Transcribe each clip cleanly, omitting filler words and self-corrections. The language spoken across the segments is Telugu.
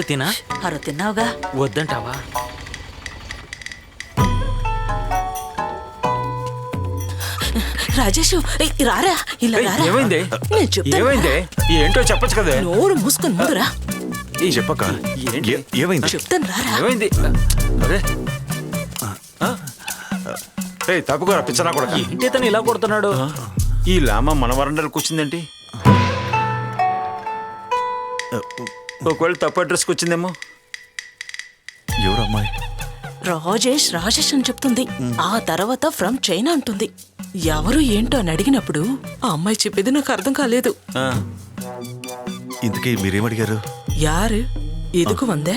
తినా? అరో తిన్నావుగా. వద్దంటావా? రాజేష్ రారా, ఇలా రారా. ఏమైంది? నేను చెప్తాను. ఏమైంది? ఏంటో చెప్పచ్చు కదా. నోరు మూసుకొని ముందురా. చెప్పక్క, ఏంటి? ఏమైంది? చెప్తాను రారా. ఏమైంది? అరే తప్పుకోరా పిచ్చనా కూడా. ఏంటి తను ఇలా కొడుతున్నాడు? ఈ లామ మన వరండాలు కూర్చుందేంటి? ఒకవేళ తప్పు అడ్రస్కి వచ్చిందేమో. ఎవరు అమ్మాయి? రాజేష్ రాజేష్ అని చెప్తుంది. ఆ తర్వాత ఫ్రమ్ చైనా అంటుంది. ఎవరు ఏంటో అని అడిగినప్పుడు ఆ అమ్మాయి చెప్పేది నాకు అర్థం కాలేదు. ఇంతకీ మీరేమడిగారు? యారు ఎదుకు వందే,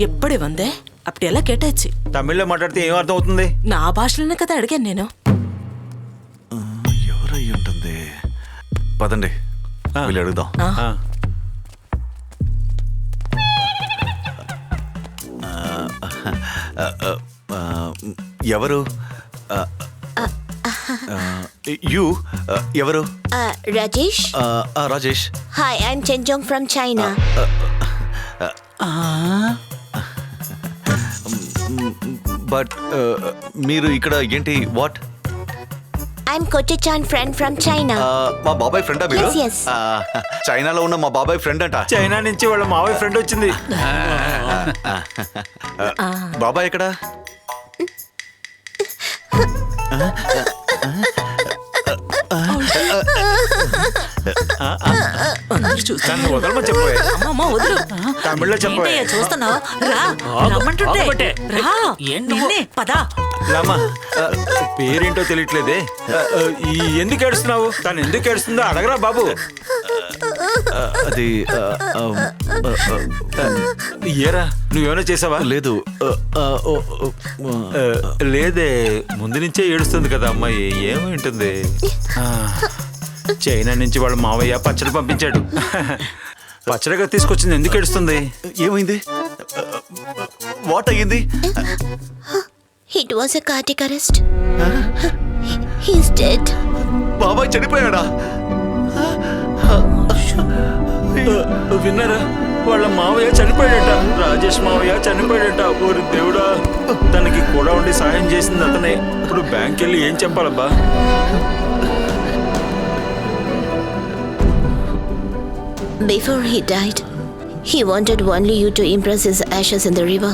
ఎప్పుడే వందే, అప్పుడు ఎలా కేటాச்சு. తమిళ్లో మాట్లాడితే ఏం అర్థం అవుతుంది? నా భాషలోనే కదా అడిగాను నేను. ఎవరై ఉంటుంది? పదండి వెళ్ళి అడుగుదాం. ఎవరు? యు ఎవరు? Rajesh? Rajesh. Hi, I'm Chen Jong from China. But మీరు ఇక్కడ ఏంటి? What? I'm Kochi-chan friend from China. మా బాబాయ్ ఫ్రెండా మీరు? Yes, yes. చైనాలో ఉన్న మా బాబాయ్ ఫ్రెండ్ అంట. చైనా నుంచి వాళ్ళ మావయ్య ఫ్రెండ్ వచ్చింది. బాబాయ్ ఎక్కడ? నన్ను వదలమని చెప్పే. అమ్మమ్మ వదులు. తమిళ్లో చెప్పే. ఏంటయ్యా చూస్తున్నావు? రా, రమ్మంటుంటే. రా. నిన్నే, పద. లామా, పేరేంటో తెలియట్లేదే. ఎందుకు ఏడుస్తున్నావు? తను ఎందుకు ఏడుస్తుందో అడగరా బాబు. అది ఏరా, నువ్వేమైనా చేసావా? లేదు. లేదే, ముందు నుంచే ఏడుస్తుంది కదా అమ్మాయి. ఏమై ఉంటుంది? చైనా నుంచి వాళ్ళ మావయ్య పచ్చడి పంపించాడు. పచ్చడిగా తీసుకొచ్చింది. ఎందుకు ఏడుస్తుంది? ఏమైంది? వాట్ అయ్యింది? It was a cardiac arrest. He's dead. బాబాయ్ చనిపోయాడా? విన్నారా? వాళ్ళ మావయ్య చనిపోయాడట. రాజేష్ మావయ్య చనిపోయాడట. ఊరి దేవుడా, తనకి కూడా ఉండి సాయం చేసింది అతనే. ఇప్పుడు బ్యాంక్ వెళ్ళి ఏం చెప్పాలబ్బా? Before he died, he wanted only you to impress his ashes in the river.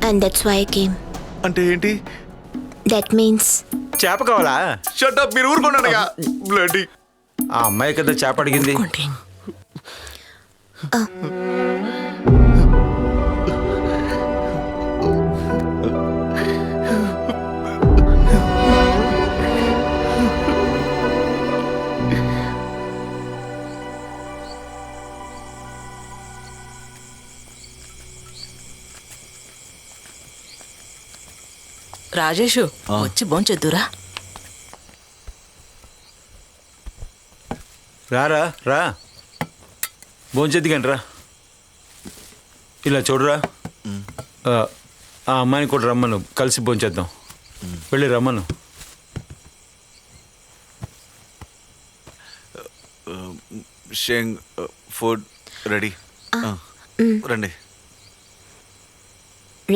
And that's why I came. అంటే ఏంటి? That means చేప కావాలా? షట్ అప్, మీరు ఊరుకోండిగా. బ్లడీ. ఆ అమ్మాయి కదా చేప అడిగింది. రాజేషు వచ్చి భోంచేద్దురా. రారా రా, భోంచేద్ది కానీ రా. ఇలా చూడరా, ఆ అమ్మాయిని కూడా రమ్మను, కలిసి భోంచేద్దాం. వెళ్ళి రమ్మను. షేంగ్ ఫుడ్ రెడీ. రండి.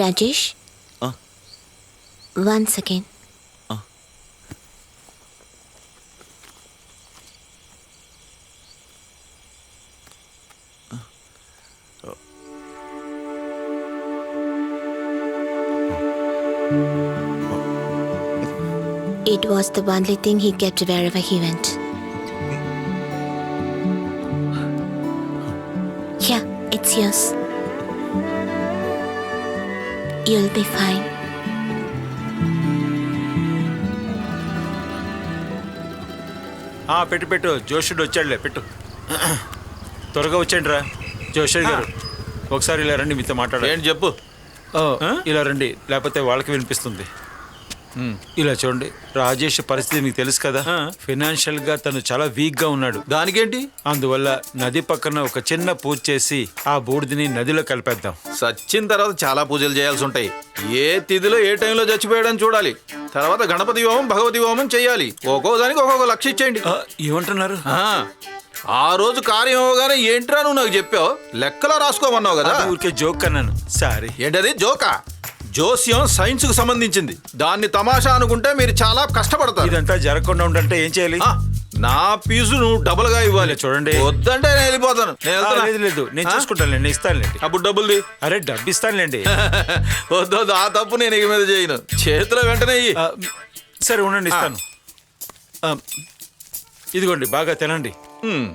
Rajesh. 1 second. It was the only thing he kept wherever he went. Yeah, it's yours. You'll be fine. పెట్టు పెట్టు, జోషుడు వచ్చాడులే, పెట్టు. త్వరగా వచ్చేయండి రా. జోషుడు గారు, ఒకసారి ఇలా రండి, మీతో మాట్లాడాలి. ఏంటి చెప్పు. ఇలా రండి, లేకపోతే వాళ్ళకి వినిపిస్తుంది. ఇలా చూడండి, రాజేష్ పరిస్థితి మీకు తెలుసు కదా. ఫైనాన్షియల్ గా తను చాలా వీక్ గా ఉన్నాడు. దానికేంటి? అందువల్ల నది పక్కన ఒక చిన్న పూజ చేసి ఆ బూడిదని నదిలో కలిపేద్దాం. సచ్చిన తర్వాత చాలా పూజలు చేయాల్సి ఉంటాయి. ఏ తిథిలో ఏ టైంలో చచ్చిపోయాడని చూడాలి. తర్వాత గణపతి హోమం, భగవతి హోమం చెయ్యాలి. ఒక్కో దానికి ఒక్కొక్క లక్ష ఇచ్చేయండి. ఏమంటున్నారు? ఆ రోజు కార్యం అవగానే ఏంట్రా నువ్వు నాకు చెప్పావు, లెక్కలో రాసుకోమన్నావు కదా. అది ఊరికే జోక్ అన్నాను, సారీ. ఏంటది జోకా? జోస్యం సైన్స్ కు సంబంధించింది, దాన్ని తమాషా అనుకుంటే మీరు చాలా కష్టపడతారు. ఇదంతా జరగకుండా ఉండంటే ఏం చేయాలి? ఆ, నా ఫీజు నువ్వు డబుల్ గా ఇవ్వాలి. చూడండి. వద్దంటే నేను వెళ్ళిపోతాను. నేను వెళ్తున్నా. లేదు లేదు, నేను చూసుకుంటానులేండి, నేను ఇస్తానులేండి. అప్పుడు డబ్బులుది. అరే డబ్బు ఇస్తానులేండి. వద్దు వద్దు, ఆ తప్పు నేను ఇక మీద చేయను. చేతిలో వెంటనే ఇయ్యి. ఆ, సరే ఉండండి, ఇస్తాను. ఇదిగోండి, బాగా తినండి. మ్మ్.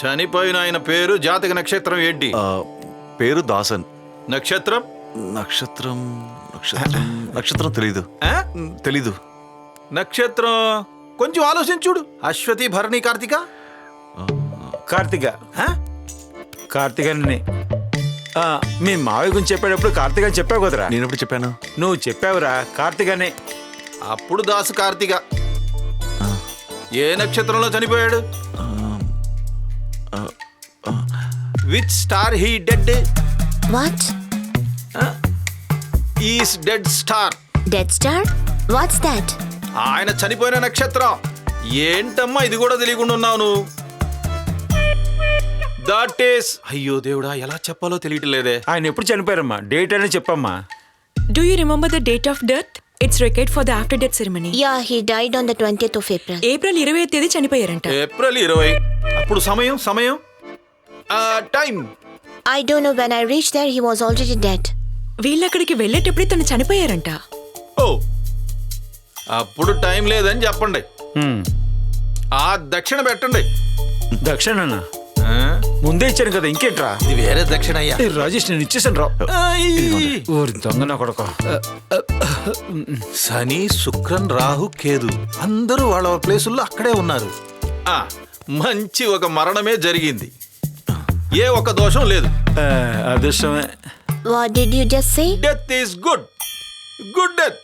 చనిపోయిన ఆయన పేరు, జాతక నక్షత్రం ఏంటి? పేరు దాసన్. నక్షత్రం? నక్షత్రం నక్షత్రం నక్షత్రం తెలీదు. ఆ? తెలీదు. నక్షత్రం కొంచెం ఆలోచించుడు. అశ్వతి, భరణి, కార్తీక. కార్తీక. ఆ? కార్తీకని మీ మావయ్య గురించి చెప్పేటప్పుడు కార్తీక అని చెప్పావు కదరా? నేను ఎప్పుడు చెప్పాను? నువ్వు చెప్పావురా కార్తీకనే. అప్పుడు దాసు కార్తీక. ఏ నక్షత్రంలో చనిపోయాడు? Which star he did? What? Is dead star. Dead Star? What's that? ఆయన చనిపోయిన నక్షత్రం. ఏంటమ్మా ఇది కూడా తెలియకుండా ఉన్నావు నువ్వు? దట్ ఈస్, అయ్యో దేవుడా, ఎలా చెప్పాలో తెలియట్లేదే. ఆయన ఎప్పుడు చనిపోయారమ్మా? డేట్ అనేది చెప్పమ్మా. Do you remember the date of death? It's record for the after death ceremony. Yeah, he died on the 20th of April. April 20వ తేదీ చనిపోయారంట. ఏప్రిల్ 20. అప్పుడు సమయం సమయం time. I don't know, when I reached there, he was already dead. వీళ్ళక్కడికి వెళ్ళేటప్పుడే తను చనిపోయారంట. ఓ, అప్పుడు టైం లేదని చెప్పండి. హ్మ్. ఆ దక్షిణ పెట్టండి. దక్షిణ ఆ? ముందే ఇచ్చాను కదా, ఇంకేంట్రా? ఇది వేరే దక్షిణ అయ్యా. ఏ, రాజేష్ నేను ఇచ్చేసాను రా. ఊరి దొంగ నా కొడుకు. శని, శుక్రన్, రాహు, కేతు అందరూ వాళ్ళ ప్లేసుల్లో అక్కడే ఉన్నారు. ఆ, మంచి ఒక మరణమే జరిగింది. ఏ ఒక్క దోషం లేదు. అదృష్టమే. What did you just say? Death is good. Good death.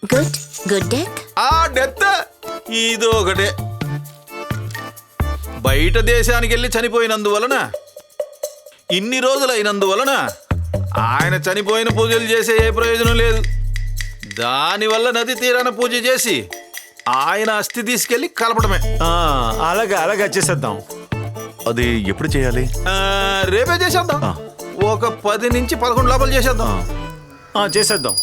Good? Good death? ఆ డెత్ ఇది ఒకటే. బయట దేశానికి వెళ్ళి చనిపోయినందువలన, ఇన్ని రోజులు అయినందువలన ఆయన చనిపోయిన పూజలు చేసే ఏ ప్రయోజనం లేదు. దానివల్ల నది తీరాన పూజ చేసి ఆయన అస్థి తీసుకెళ్లి కలపడమే. అలాగే అలాగే వచ్చేసేద్దాం. అది ఎప్పుడు చేయాలి? రేపే చేసేద్దాం. ఆ. ఒక 10 నుంచి 11 లోపల చేసేద్దాం. చేసేద్దాం.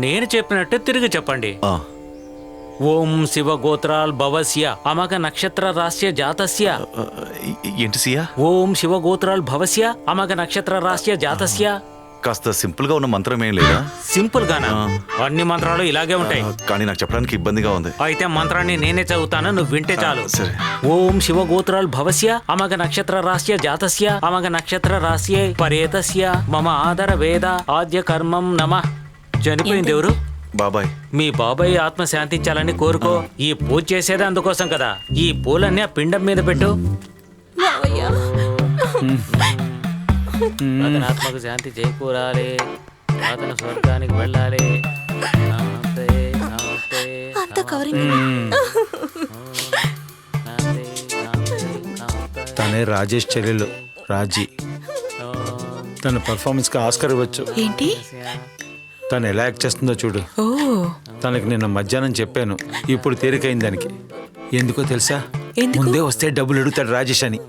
నేను చెప్పినట్టు తిరిగి చెప్పండి. ఆ, ఓం శివ గోత్రాల్ భవస్య అమక నక్షత్ర రాస్య జాతస్య. ఏంటి సియా? ఓం శివ గోత్రాల్ భవస్య అమక నక్షత్ర రాస్య జాతస్య. కాస్త సింపుల్ గా ఉన్న మంత్రం ఏం లేదా? సింపుల్ గానా? అన్ని మంత్రాలు ఇలాగే ఉంటాయి. కానీ నాకు చెప్పడానికి ఇబ్బందిగా ఉంది. అయితే మంత్రాన్ని నేనే చదువుతాను, నువ్వు వింటే చాలు. సరే. ఓం శివ గోత్రాల్ భవస్య అమక నక్షత్ర రాస్య జాతస్య అమక నక్షత్ర రాస్య పరేతస్య మమ ఆదర వేద ఆద్య కర్మం నమః. చనిపోయింది ఎవరు? బాబాయ్. మీ బాబాయ్ ఆత్మ శాంతించాలని కోరుకో. ఈ పూజ చేసేది అందుకోసం కదా. ఈ పూలన్నీ ఆ పిండం మీద పెట్టు. అతని ఆత్మకు శాంతి చేకూరాలి, అతను స్వర్గానికి వెళ్ళాలి. నమస్తే, నమస్తే, అంత కవరింగ్. నమస్తే, నమస్తే, నమస్తే. తనే రాజేష్ చెల్లెలు రాజీ. తన పర్ఫార్మెన్స్కి ఆస్కర్ ఇవ్వచ్చు. ఏంటి? తను ఎలా యాక్ట్ చేస్తుందో చూడు. ఓ, తనకి నిన్న మధ్యాహ్నం చెప్పాను, ఇప్పుడు తేలికైంది దానికి. ఎందుకో తెలుసా? ఎందుకు? ముందే వస్తే డబ్బులు అడుగుతాడు రాజేష్ అని.